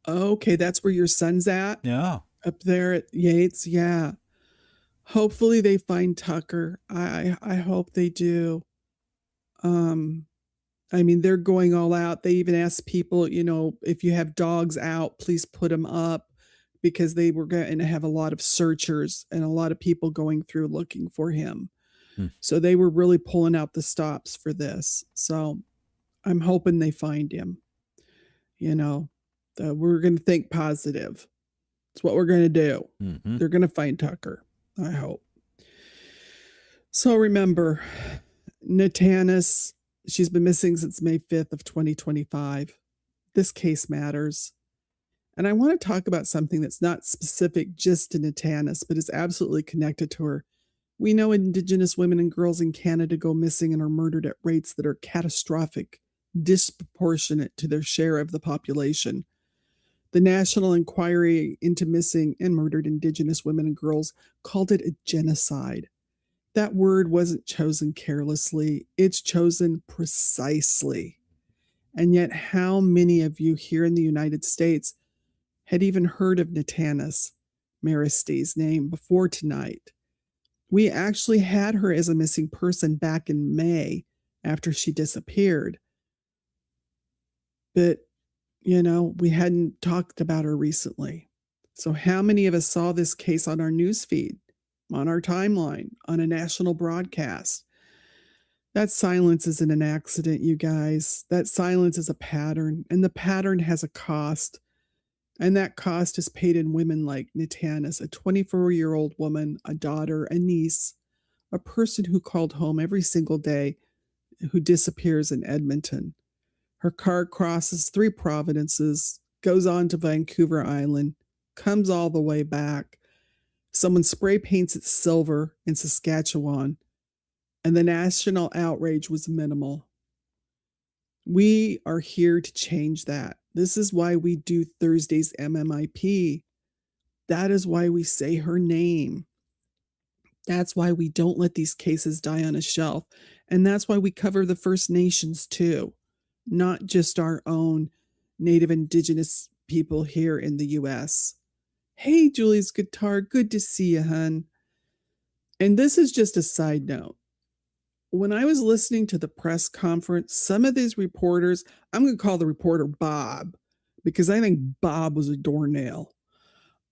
Okay, that's where your son's at? Yeah. Up there at Yates? Yeah. Hopefully they find Tucker. I hope they do. They're going all out. They even asked people, if you have dogs out, please put them up, because they were going to have a lot of searchers and a lot of people going through looking for him. So they were really pulling out the stops for this. So I'm hoping they find him. We're going to think positive. It's what we're going to do. Mm-hmm. They're going to find Tucker, I hope. So remember, Natanis, she's been missing since May 5th of 2025. This case matters. And I want to talk about something that's not specific just to Natanis, but is absolutely connected to her. We know Indigenous women and girls in Canada go missing and are murdered at rates that are catastrophic, disproportionate to their share of the population. The National Inquiry into Missing and Murdered Indigenous Women and Girls called it a genocide. That word wasn't chosen carelessly. It's chosen precisely. And yet, how many of you here in the United States had even heard of Natanis Merasty's name before tonight? We actually had her as a missing person back in May after she disappeared. But, we hadn't talked about her recently. So how many of us saw this case on our newsfeed, on our timeline, on a national broadcast? That silence isn't an accident, you guys. That silence is a pattern, and the pattern has a cost. And that cost is paid in women like Natanis, a 24-year-old woman, a daughter, a niece, a person who called home every single day, who disappears in Edmonton. Her car crosses 3 provinces, goes on to Vancouver Island, comes all the way back. Someone spray paints it silver in Saskatchewan, and the national outrage was minimal. We are here to change that. This is why we do Thursday's MMIP. That is why we say her name. That's why we don't let these cases die on a shelf. And that's why we cover the First Nations too, not just our own Native Indigenous people here in the U.S. Hey, Julie's Guitar, good to see you, hun. And this is just a side note. When I was listening to the press conference, some of these reporters, I'm going to call the reporter Bob, because I think Bob was a doornail.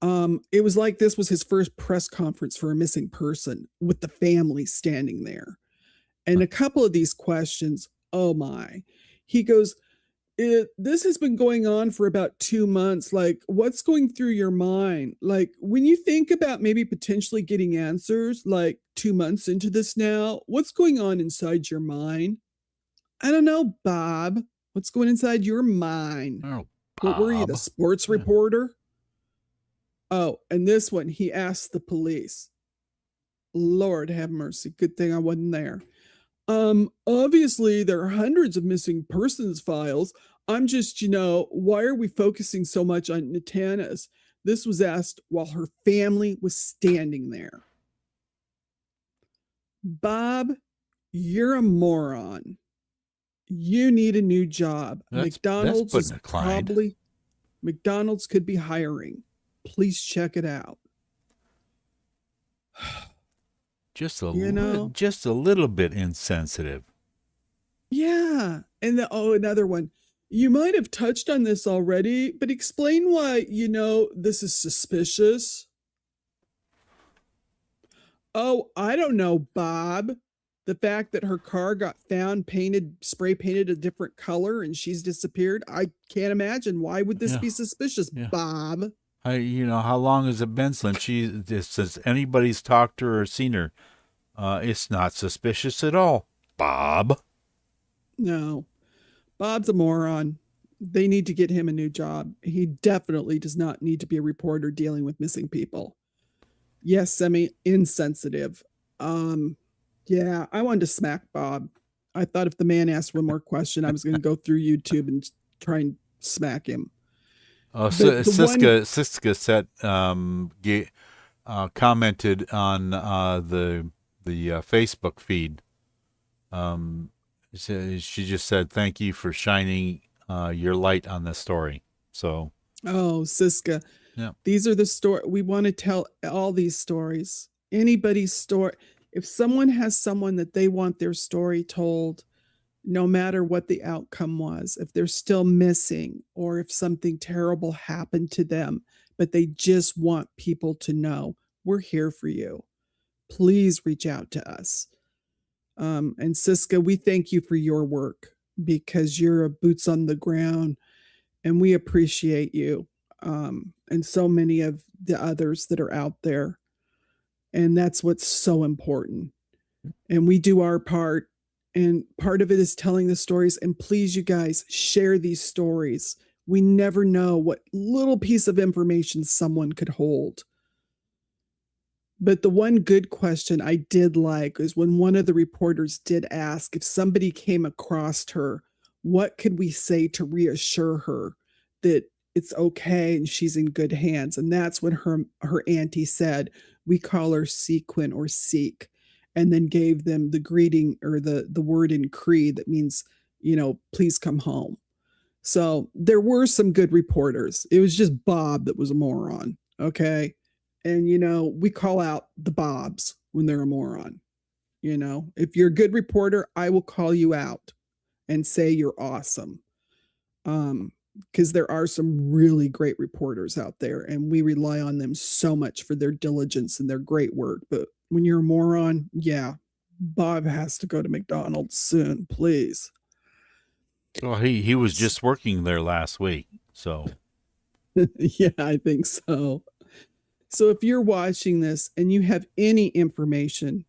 It was like this was his first press conference for a missing person with the family standing there. And a couple of these questions, oh my. He goes, this has been going on for about 2 months. Like, what's going through your mind? Like, when you think about maybe potentially getting answers, like 2 months into this now, what's going on inside your mind? I don't know, Bob. What's going inside your mind? Oh, What were you, the Bob. sports reporter? Oh, and this one, he asked the police. Lord have mercy. Good thing I wasn't there. Obviously there are hundreds of missing persons files. I'm just, why are we focusing so much on Natanis? This was asked while her family was standing there. Bob, you're a moron. You need a new job. McDonald's is probably McDonald's could be hiring. Please check it out. Just a little bit insensitive. Yeah. And another one. You might have touched on this already, but explain why, this is suspicious. Oh, I don't know, Bob. The fact that her car got found spray painted a different color and she's disappeared. I can't imagine. Why would this be suspicious, Bob? How long has it been since anybody's talked to her or seen her? It's not suspicious at all, Bob. No, Bob's a moron. They need to get him a new job. He definitely does not need to be a reporter dealing with missing people. Yes, semi-insensitive. Yeah, I wanted to smack Bob. I thought if the man asked one more question, I was going to go through YouTube and try and smack him. Oh, Siska said, commented on the Facebook feed. She just said, "Thank you for shining your light on this story." So, Siska, yeah, these are the story we want to tell. All these stories, anybody's story. If someone has someone that they want their story told, no matter what the outcome was, if they're still missing or if something terrible happened to them, but they just want people to know, we're here for you. Please reach out to us. And Siska, we thank you for your work because you're a boots on the ground and we appreciate you. And so many of the others that are out there. And that's what's so important. And we do our part. And part of it is telling the stories. And please, you guys, share these stories. We never know what little piece of information someone could hold. But the one good question I did like is when one of the reporters did ask if somebody came across her, what could we say to reassure her that it's okay and she's in good hands? And that's when her auntie said, we call her Sequin or Seek, and then gave them the greeting or the word in Cree that means, please come home. So there were some good reporters. It was just Bob that was a moron. Okay. And, we call out the Bobs when they're a moron. If you're a good reporter, I will call you out and say you're awesome. Because there are some really great reporters out there and we rely on them so much for their diligence and their great work. But when you're a moron, yeah, Bob has to go to McDonald's soon, please. Well, he was just working there last week, so. Yeah, I think so. So if you're watching this and you have any information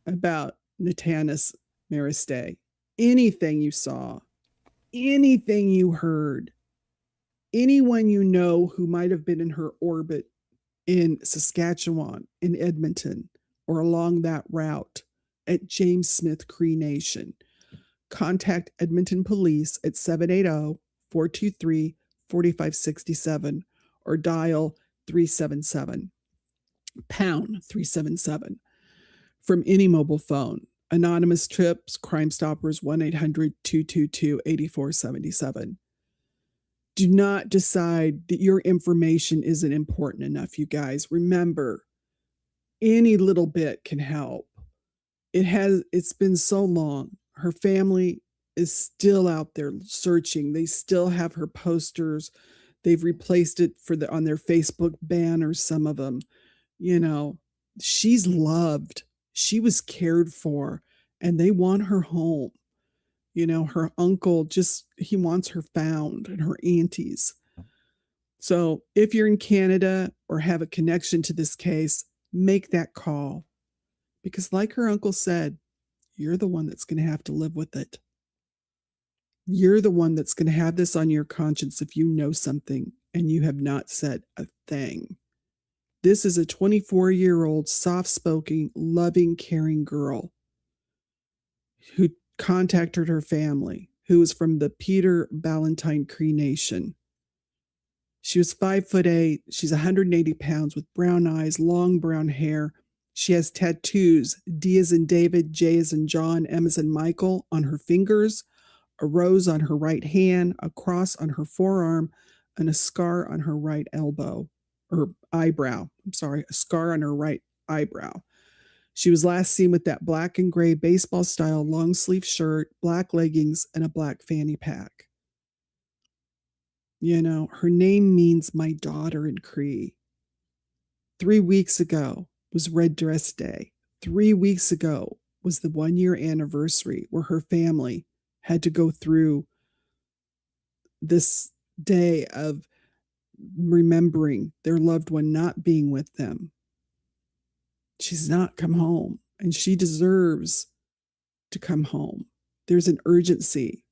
about Natanis Merasty, anything you saw, anything you heard, anyone you know who might have been in her orbit in Saskatchewan, in Edmonton, or along that route at James Smith Cree Nation, contact Edmonton Police at 780-423-4567 or dial 377 pound 377 from any mobile phone. Anonymous tips, Crime Stoppers 1-800-222-8477. Do not decide that your information isn't important enough, you guys. Remember, any little bit can help. It's been so long. Her family is still out there searching. They still have her posters. They've replaced it on their Facebook banners, some of them. She's loved. She was cared for, and they want her home. Her uncle he wants her found, and her aunties. So if you're in Canada or have a connection to this case, make that call. Because like her uncle said, you're the one that's going to have to live with it. You're the one that's going to have this on your conscience if you know something and you have not said a thing. This is a 24-year-old, soft-spoken, loving, caring girl who contacted her family, who was from the Peter Ballantyne Cree Nation. She was 5'8". She's 180 pounds with brown eyes, long brown hair. She has tattoos, D as in David, J as in John, M as in Michael on her fingers, a rose on her right hand, a cross on her forearm, and a scar on her right elbow, or eyebrow. I'm sorry, a scar on her right eyebrow. She was last seen with that black and gray baseball style long sleeve shirt, black leggings, and a black fanny pack. You know, her name means my daughter in Cree. 3 weeks ago was Red Dress Day. 3 weeks ago was the 1-year anniversary where her family had to go through this day of remembering their loved one not being with them. She's not come home, and she deserves to come home. There's an urgency.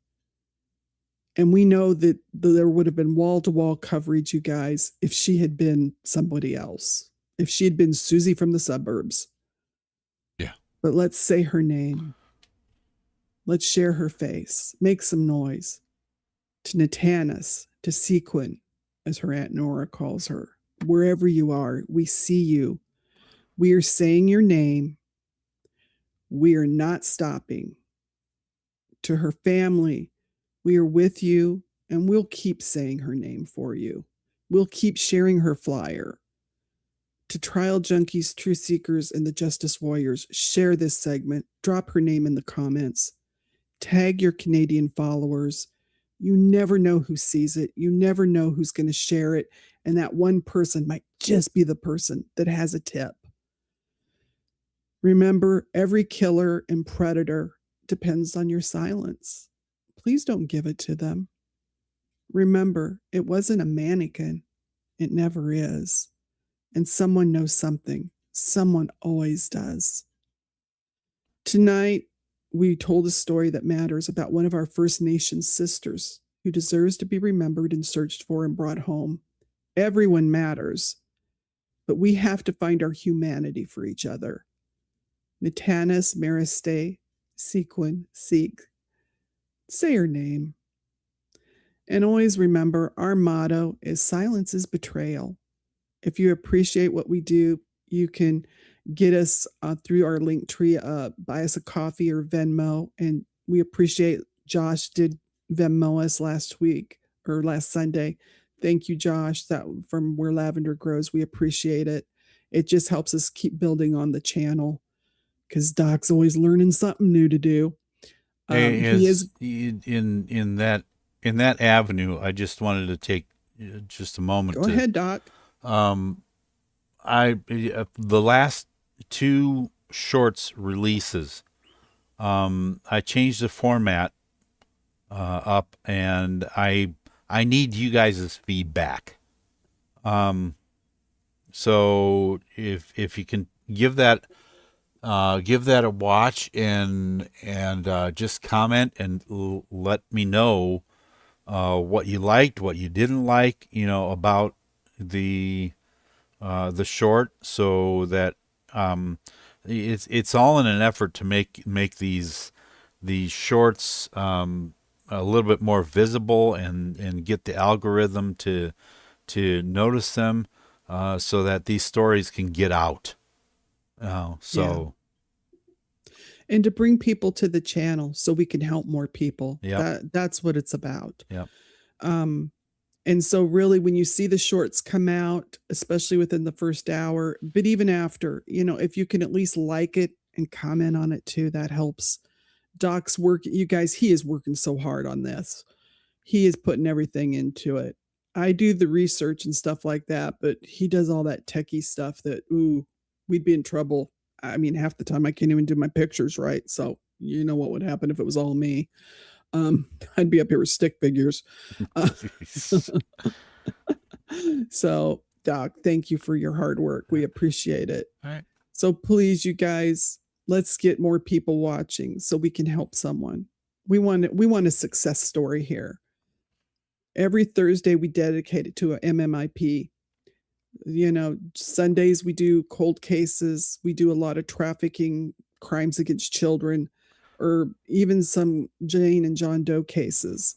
And we know that there would have been wall-to-wall coverage, you guys, if she had been somebody else, if she had been Susie from the suburbs. Yeah. But let's say her name. Let's share her face. Make some noise. To Natanis, to Sequin, as her Aunt Nora calls her. Wherever you are, we see you. We are saying your name. We are not stopping. To her family, we are with you, and we'll keep saying her name for you. We'll keep sharing her flyer. To trial junkies, truth seekers, and the justice warriors, share this segment. Drop her name in the comments. Tag your Canadian followers. You never know who sees it. You never know who's going to share it. And that one person might just be the person that has a tip. Remember, every killer and predator depends on your silence. Please don't give it to them. Remember, it wasn't a mannequin. It never is. And someone knows something. Someone always does. Tonight, we told a story that matters about one of our First Nations sisters who deserves to be remembered and searched for and brought home. Everyone matters, but we have to find our humanity for each other. Natanis Merasty, Sequin, Seek. Say her name. And always remember, our motto is silence is betrayal. If you appreciate what we do, you can get us through our link tree, buy us a coffee or Venmo. And we appreciate Josh did Venmo us last week or last Sunday. Thank you, Josh, that from Where Lavender Grows. We appreciate it. It just helps us keep building on the channel because Doc's always learning something new to do. He is in that avenue. I just wanted to take just a moment. Go ahead, Doc. The last 2 shorts releases, I changed the format up, and I need you guys' feedback. So if you can give that a watch and just comment and let me know what you liked, what you didn't like, about the short, so that it's all in an effort to make these shorts a little bit more visible and get the algorithm to notice them, so that these stories can get out. And to bring people to the channel so we can help more people. That's what it's about. And so really, when you see the shorts come out, especially within the first hour, but even after, if you can at least like it and comment on it too, that helps. Doc's work, you guys, he is working so hard on this. He is putting everything into it. I do the research and stuff like that, but he does all that techie stuff that, we'd be in trouble. I mean, half the time I can't even do my pictures right. So you know what would happen if it was all me. I'd be up here with stick figures. So, Doc, thank you for your hard work. We appreciate it. All right. So please, you guys, let's get more people watching so we can help someone. We want a success story here. Every Thursday we dedicate it to a MMIP. You know, Sundays we do cold cases. We do a lot of trafficking, crimes against children, or even some Jane and John Doe cases.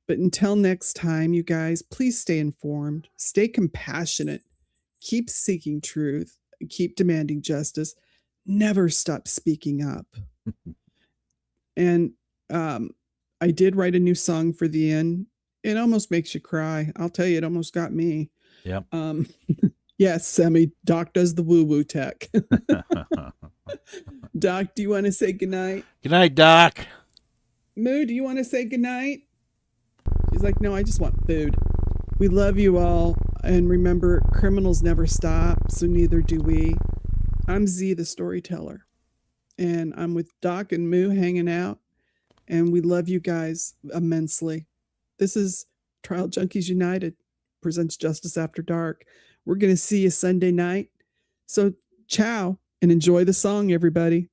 But until next time, you guys, please stay informed, stay compassionate, keep seeking truth, keep demanding justice, never stop speaking up. And I did write a new song for the end. It almost makes you cry. I'll tell you, it almost got me. Yeah. Yes, Semi. Doc does the woo-woo tech. Doc, do you want to say goodnight? Good night, Doc. Moo, do you want to say goodnight? She's like, no, I just want food. We love you all. And remember, criminals never stop, so neither do we. I'm Z, the storyteller. And I'm with Doc and Moo hanging out. And we love you guys immensely. This is Trial Junkies United presents Justice After Dark. We're going to see you Sunday night. So ciao and enjoy the song, everybody.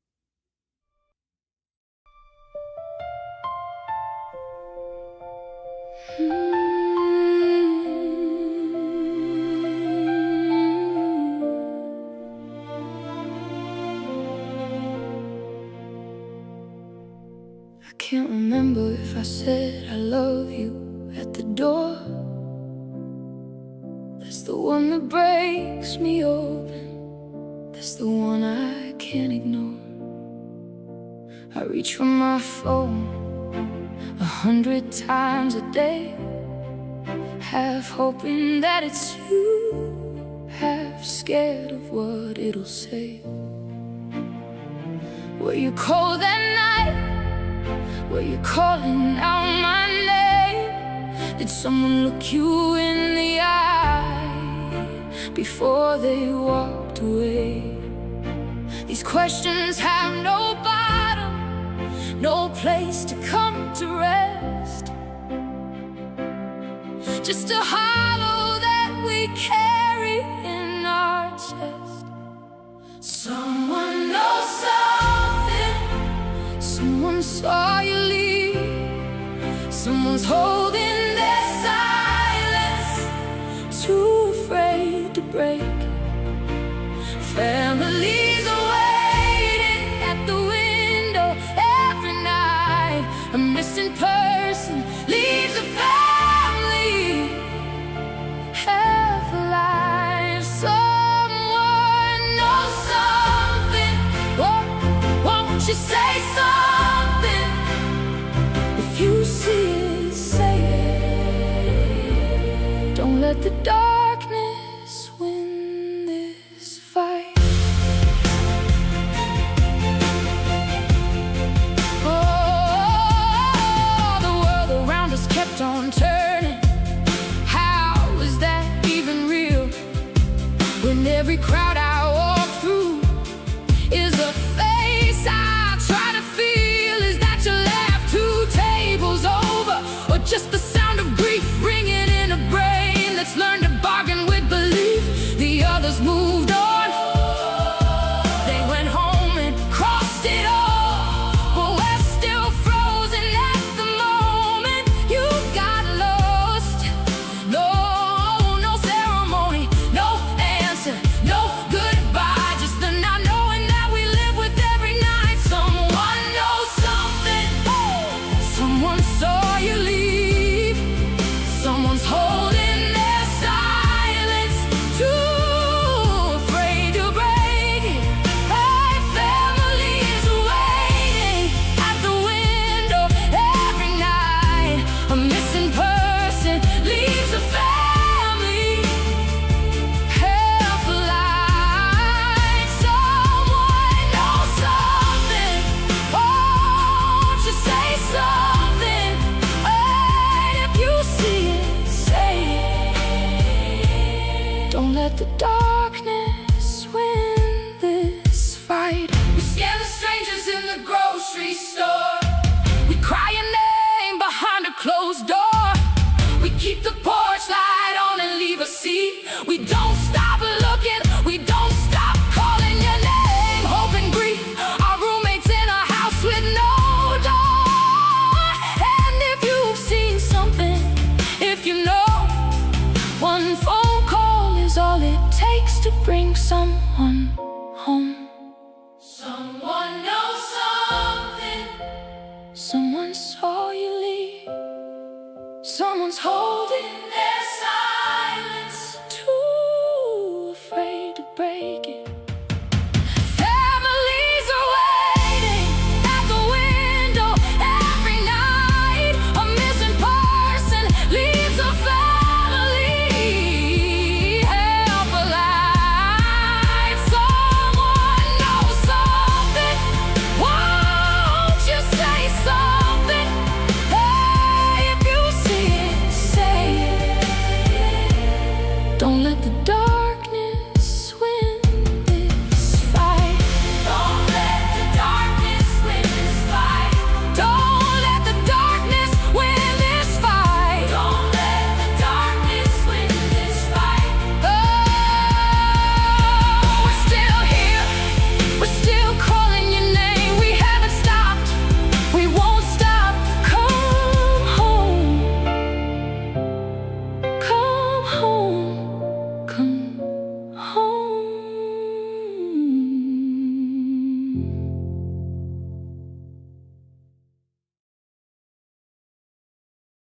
I can't remember if I said I love you at the door. That's the one that breaks me open. That's the one I can't ignore. I reach for my phone 100 times a day, half hoping that it's you, half scared of what it'll say. Were you cold that night? Were you calling out my name? Did someone look you in the eye before they walked away? These questions have no bottom, no place to come to rest. Just a hollow that we carry in our chest. Someone knows something. Someone saw you leave. Someone's holding their silence, too afraid to break. Families are waiting at the window every night. A missing person leaves a family half alive. Someone knows something. Won't you say something? If you see it, say it. Don't let the darkness win this fight. Oh, the world around us kept on turning. How is that even real? When every crowd I walk through is a face I try to feel. Is that your laugh 2 tables over, or just the sound of grief ringing in a brain that's learned to bargain with belief? The others moved on. They went home and crossed it off, but we're still frozen at the moment. You got lost. No ceremony, no answer, no goodbye. Just the not knowing that we live with every night. Someone knows something. Someone saw you leave. Someone's holding their silence, too afraid to break it. Hey, family is waiting at the window every night. A missing person leaves a family half alive. Someone knows something. Won't you say something? And if you see it, say it. Don't let the darkness win this fight. We scare the